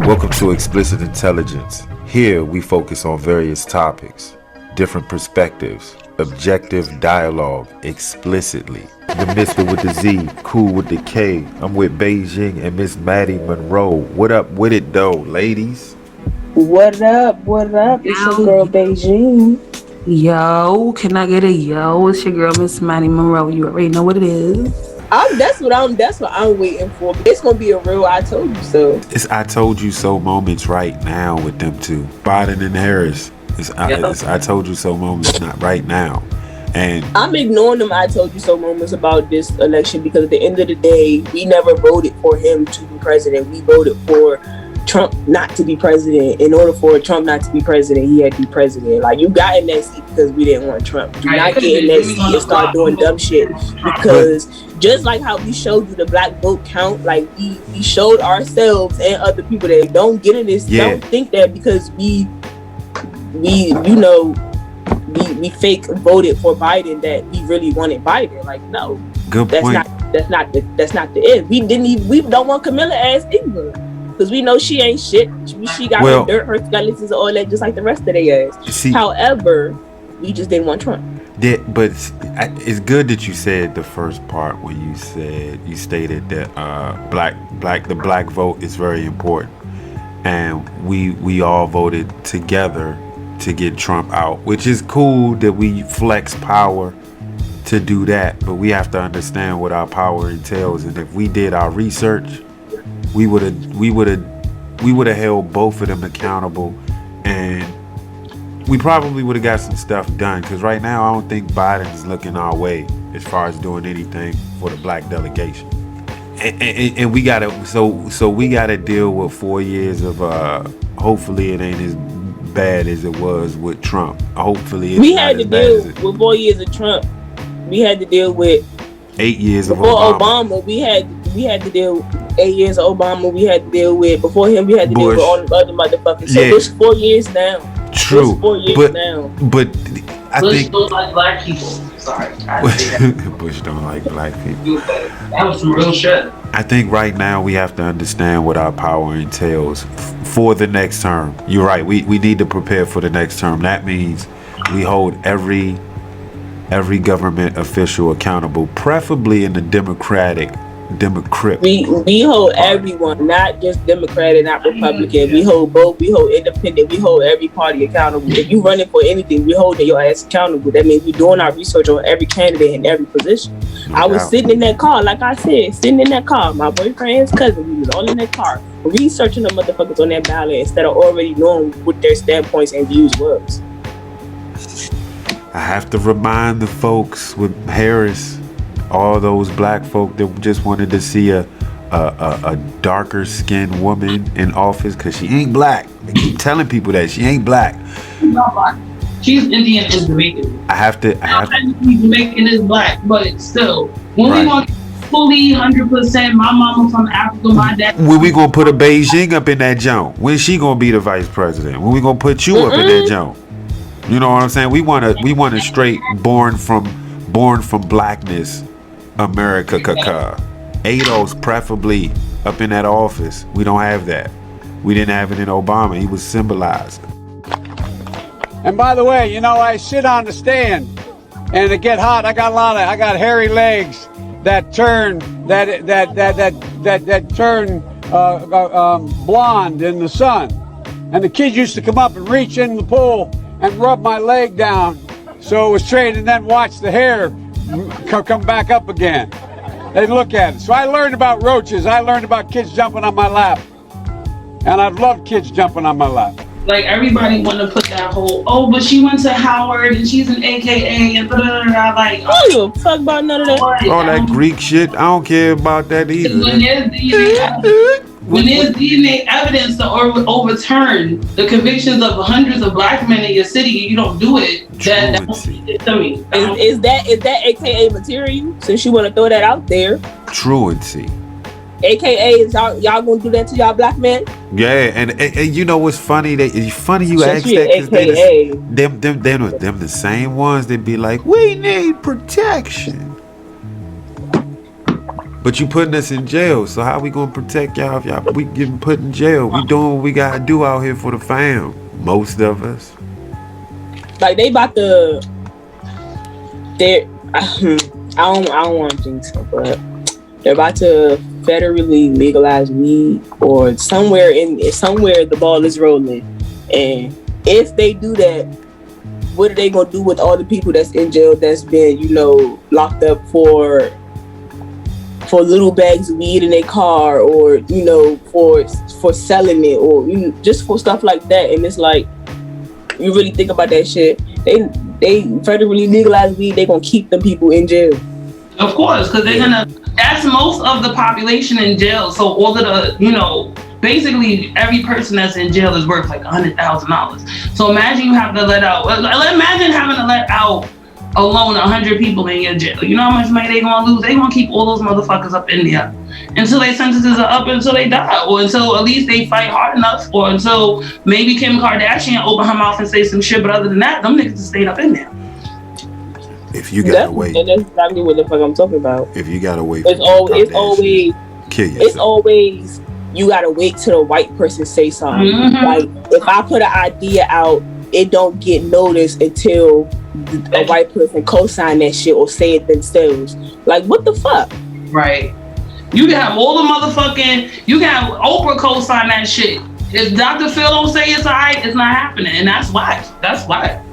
Welcome to Explicit Intelligence. Here we focus on various topics, different perspectives, objective dialogue, explicitly. The Mr. with the Z, Cool with the K. I'm with Beijing and Miss Maddie Monroe. What up with it though, ladies? What up? What up? It's your girl Beijing. Yo, can I get a yo? It's your girl Miss Maddie Monroe. You already know what it is. That's what I'm waiting for. It's gonna be a real I told you so. It's I told you so moments right now with them two, Biden and Harris. It's I told you so moments not right now. And I'm ignoring them I told you so moments about this election because at the end of the day, we never voted for him to be president. We voted for Trump not to be president. In order for Trump not to be president, he had to be president. Like, you got in that seat because we didn't want Trump. Do not get in that seat and start doing dumb shit. Because just like how we showed you the black vote count, like we showed ourselves and other people that don't get in this, don't think that because we fake voted for Biden that we really wanted Biden. Like, no. Good point. That's not the end. We don't want Kamala ass either. Because we know she ain't shit. She got her dirt, her skeletons, and all that, just like the rest of their ass. However, we just didn't want Trump. Yeah, but it's good that you said the first part when you stated that the black vote is very important, and we all voted together to get Trump out, which is cool that we flex power to do that. But we have to understand what our power entails, and if we did our research, we would have held both of them accountable, and we probably would have got some stuff done. Because right now, I don't think Biden's looking our way as far as doing anything for the black delegation. And we gotta we gotta deal with 4 years of hopefully it ain't as bad as it was with Trump. Hopefully it's we had to deal with 4 years of Trump. We had to deal with 8 years of Obama. We had to deal with 8 years of Obama. We had to deal with before him. We had to deal with all the other motherfuckers. So it's 4 years now. True. It's 4 years now. But I Bush think don't like black people. Sorry. Bush don't like black people. That was some real shit. I think right now we have to understand what our power entails for the next term. You're right. We need to prepare for the next term. That means we hold every government official accountable, preferably in the Democrat. We hold everyone, not just Democrat, not Republican. We hold both. We hold independent. We hold every party accountable. If you running for anything, we holding your ass accountable. That means we're doing our research on every candidate in every position. I was sitting in that car, like I said, my boyfriend's cousin. We was all in that car, researching the motherfuckers on that ballot instead of already knowing what their standpoints and views was. I have to remind the folks with Harris, all those black folk that just wanted to see a darker skinned woman in office because she ain't black. They keep telling people that she ain't black. She's not black. She's Indian and Jamaican. I have to. Jamaican is black, but it's still. When we want fully 100%, my mama from Africa, my dad. When we gonna put a Beijing up in that joint? When she gonna be the vice president? When we gonna put you up in that joint? You know what I'm saying? We want a straight born from blackness America caca. ADOS preferably up in that office. We don't have that. We didn't have it in Obama. He was symbolized. And by the way, I sit on the stand and it get hot. I got hairy legs that turn blonde in the sun. And the kids used to come up and reach in the pool and rub my leg down so it was straight, and then watch the hair come back up again. They look at it. So I learned about roaches. I learned about kids jumping on my lap. And I've loved kids jumping on my lap. Like, everybody want to put that whole, but she went to Howard and she's an AKA and blah, like, I don't give a fuck about none of that. All that Greek shit, I don't care about that either. When there's DNA evidence to overturn the convictions of hundreds of black men in your city, you don't do it. To me. Is that AKA material? Since you want to throw that out there. Truancy. AKA is y'all gonna do that to y'all black men? Yeah, and you know what's funny? It's funny you ask that because them the same ones that be like, we need protection. But you putting us in jail, so how we gonna protect y'all if we getting put in jail? We doing what we gotta do out here for the fam. Most of us. Like they about to, I don't want to think so, but they're about to federally legalize weed, or somewhere the ball is rolling. And if they do that, what are they gonna do with all the people that's in jail that's been, locked up for little bags of weed in their car, or for selling it, or just for stuff like that? And it's like, you really think about that shit, they federally legalize weed, they gonna keep them people in jail. Of course, because that's most of the population in jail. So all of the, basically every person that's in jail is worth like $100,000. So imagine you have to imagine having to let out alone 100 people in your jail. You know how much money they gonna lose? They gonna keep all those motherfuckers up in there until their sentences are up, until they die, or until at least they fight hard enough, or until maybe Kim Kardashian open her mouth and say some shit. But other than that, them niggas stayed up in there. If you gotta wait, and that's exactly what the fuck I'm talking about. If you gotta wait, it's always kill yourself. It's always you gotta wait till the white person say something. Mm-hmm. Like if I put an idea out, it don't get noticed until a white person co-sign that shit or say it themselves. Like what the fuck? Right. You can have all the motherfucking. You can have Oprah co-sign that shit. If Dr. Phil don't say it's alright, it's not happening, and that's why. That's why.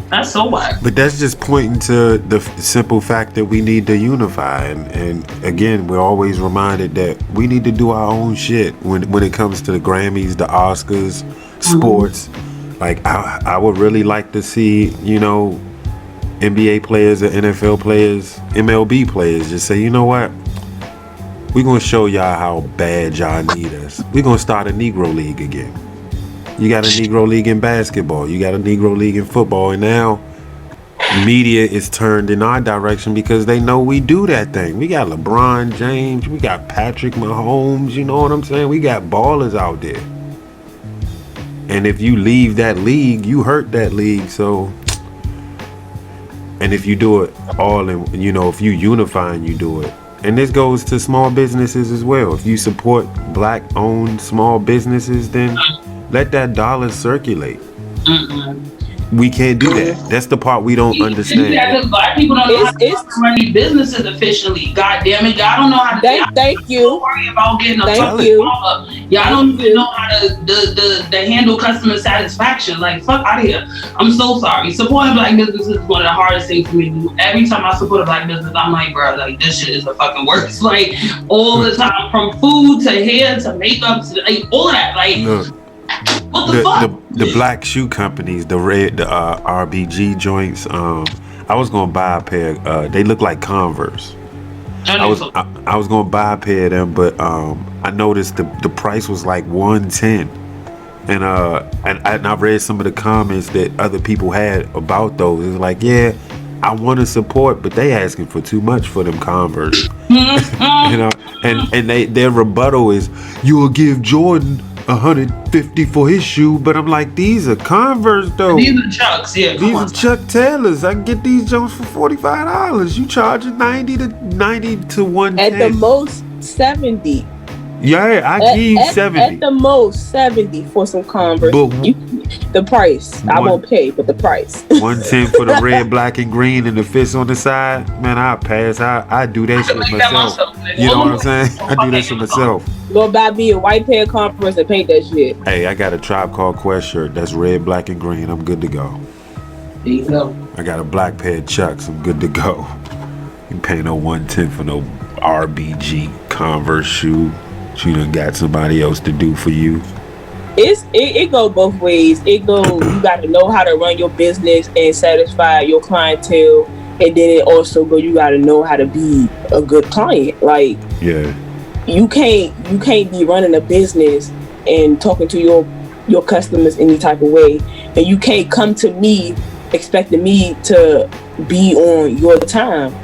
That's so whack. But that's just pointing to the simple fact that we need to unify. And again, we're always reminded that we need to do our own shit when it comes to the Grammys, the Oscars, sports. Mm-hmm. Like, I would really like to see, NBA players or NFL players, MLB players just say, you know what? We're going to show y'all how bad y'all need us. We're going to start a Negro League again. You got a Negro League in basketball. You got a Negro League in football. And now media is turned in our direction because they know we do that thing. We got LeBron James. We got Patrick Mahomes. You know what I'm saying? We got ballers out there. And if you leave that league, you hurt that league. So, and if you do it all in, if you unify and you do it. And this goes to small businesses as well. If you support black-owned small businesses, then let that dollar circulate. Mm-mm. We can't do that. That's the part we don't understand. Because black people don't know how to run these businesses efficiently. God damn it, y'all don't know how to. Thank you. Don't worry about getting a fucking dollar. Y'all don't even know how to handle customer satisfaction. Like, fuck out of here. I'm so sorry. Supporting black businesses is one of the hardest things for me to do. Every time I support a black business, I'm like, bro, like this shit is the fucking worst. Like all the time, from food to hair to makeup to like all of that. Like. Look. What the fuck? The black shoe companies, the RBG joints. I was gonna buy a pair. They look like Converse. I was gonna buy a pair of them, but I noticed the price was like $110, and I read some of the comments that other people had about those. It's like, yeah, I want to support, but they asking for too much for them Converse. And their rebuttal is, you will give Jordan $150 for his shoe, but I'm like, these are Converse though. These are Chucks, yeah. These are Chuck Taylors. I can get these Jones for $45. You charging $90 to $110. At the most, $70. Yeah, I give $70. At the most, $70 for some Converse. But the price, I won't pay, but the price. $110 for the red, black, and green, and the fist on the side. Man, I'll pass. I do that shit myself. You know what I'm saying? I do that shit myself. Go buy me a white pair of Converse and paint that shit. Hey, I got a Tribe Called Quest shirt that's red, black, and green. I'm good to go. There you go. I got a black pair of Chucks. I'm good to go. You pay no $110 for no RBG Converse shoe. You done got somebody else to do for you. It go both ways. It go, you got to know how to run your business and satisfy your clientele, and then it also go, you got to know how to be a good client. Like, yeah, you can't be running a business and talking to your customers any type of way, and you can't come to me expecting me to be on your time.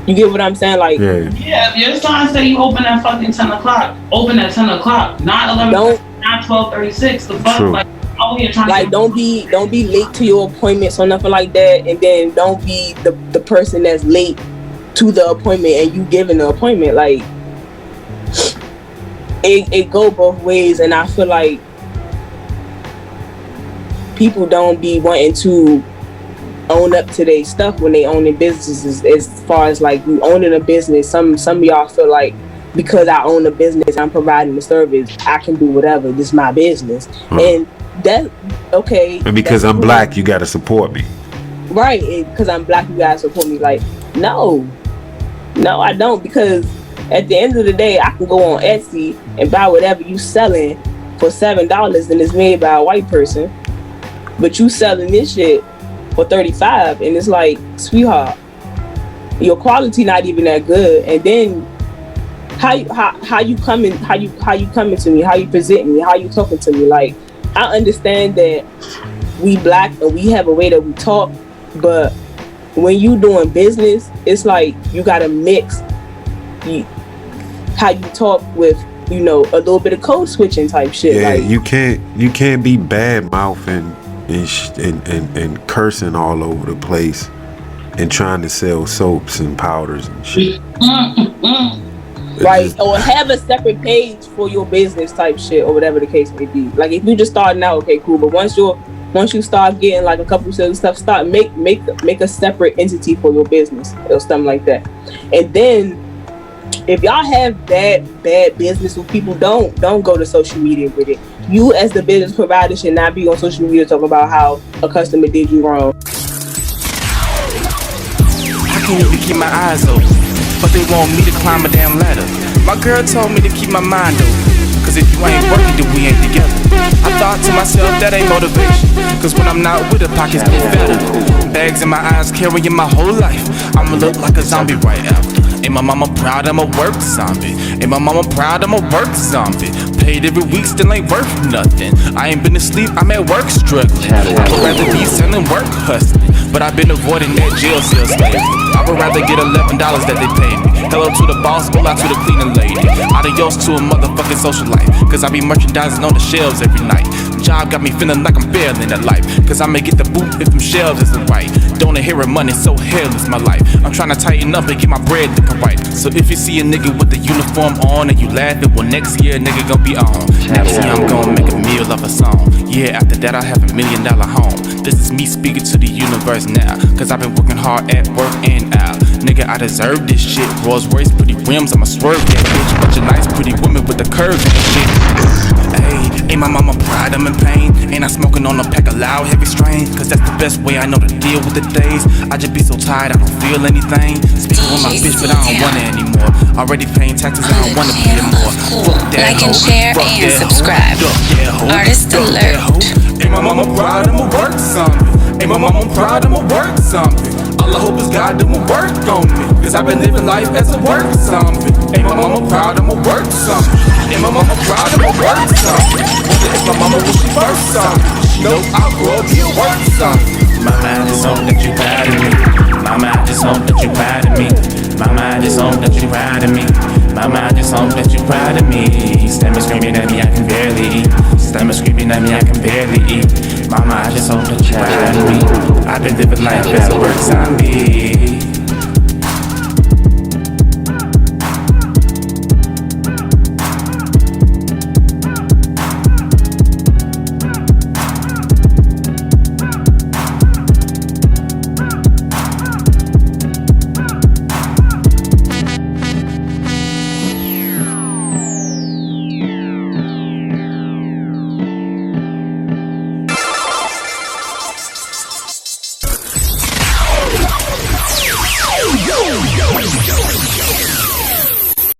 You get what I'm saying? Like, yeah, if your sign say you open at fucking 10 o'clock, open at 10 o'clock, not 11, not 12:36. The fuck, like, out here trying to don't be late to your appointments or nothing like that, and then don't be the person that's late to the appointment and you giving the appointment. Like, it go both ways, and I feel like people don't be wanting to own up to their stuff when they own their businesses. As far as like you owning a business, some of y'all feel like because I own a business, I'm providing the service, I can do whatever. This is my business, and that okay. And because I'm black, you gotta support me. Right, because I'm black, you gotta support me. Like, no, I don't, because at the end of the day, I can go on Etsy and buy whatever you selling for $7 and it's made by a white person, but you selling this shit for $35, and it's like, sweetheart, your quality not even that good, and then how you coming to me, how you present me, how you talking to me. Like, I understand that we black and we have a way that we talk, but when you doing business, it's like you gotta mix how you talk with, you know, a little bit of code switching type shit. Yeah, like, you can't be bad mouthing and cursing all over the place and trying to sell soaps and powders and shit. Right, or have a separate page for your business type shit, or whatever the case may be. Like, if you just starting out, okay, cool, but once you start getting like a couple of stuff, start make a separate entity for your business or something like that. And then if y'all have bad business with people, don't go to social media with it. You as the business provider should not be on social media talking about how a customer did you wrong. I can't even keep my eyes open, but they want me to climb a damn ladder. My girl told me to keep my mind open, cause if you ain't working, then we ain't together. I thought to myself, that ain't motivation, cause when I'm not with her, pockets get fatter. Bags in my eyes, carrying my whole life. I'ma look like a zombie right after. Ain't my mama proud, I'm a work zombie. Ain't my mama proud, I'm a work zombie. Paid every week, still ain't worth nothing. I ain't been asleep, I'm at work struggling. I would rather be selling work hustling, but I've been avoiding that jail cell slavery. I would rather get $11 that they pay me. Hello to the boss, go out to the cleaning lady. Adios to a motherfucking social life, cause I be merchandising on the shelves every night. Job got me feeling like I'm failing at life, cause I may get the boot if them shelves isn't right. Don't inherit money, so hell is my life. I'm trying to tighten up and get my bread looking right. So if you see a nigga with the uniform on and you laughing, well, next year a nigga gon' be on. Next year I'm gon' make a meal of a song. Yeah, after that I have $1 million home. This is me speaking to the universe now, cause I've been working hard at work and out. Nigga, I deserve this shit. Rolls Royce, pretty rims, I'ma swerve that bitch. Bunch of nice pretty women with the curves and shit. Ayy, ain't my mama proud, I'm in pain. Ain't I smoking on a pack of loud, heavy strain, cause that's the best way I know to deal with the days. I just be so tired, I don't feel anything. Speaking with my bitch, but I don't want it anymore. Already paying taxes, I don't wanna pay more. Fuck that like and share and subscribe. Artist alert. Ain't my mama proud, I'ma work something. Ain't my mama proud, I'ma work something. All I hope is God do work on me, cause I've been living life as a work something. Ain't my mama proud, I'ma work something. Ain't my mama proud, I'ma work something. Wonder if my mama wish she first something. She knows I'll grow up, be a work something. Mama, I just hope that you proud of me. Mama, I just hope that you proud of me. Mama, I just hope that you proud of me. Mama, I just hope that you proud of me. Stomach screaming at me, I can barely eat. Stomach screaming at me, I can barely eat. Mama, I just hope that you proud of me. I've been living life as a work zombie.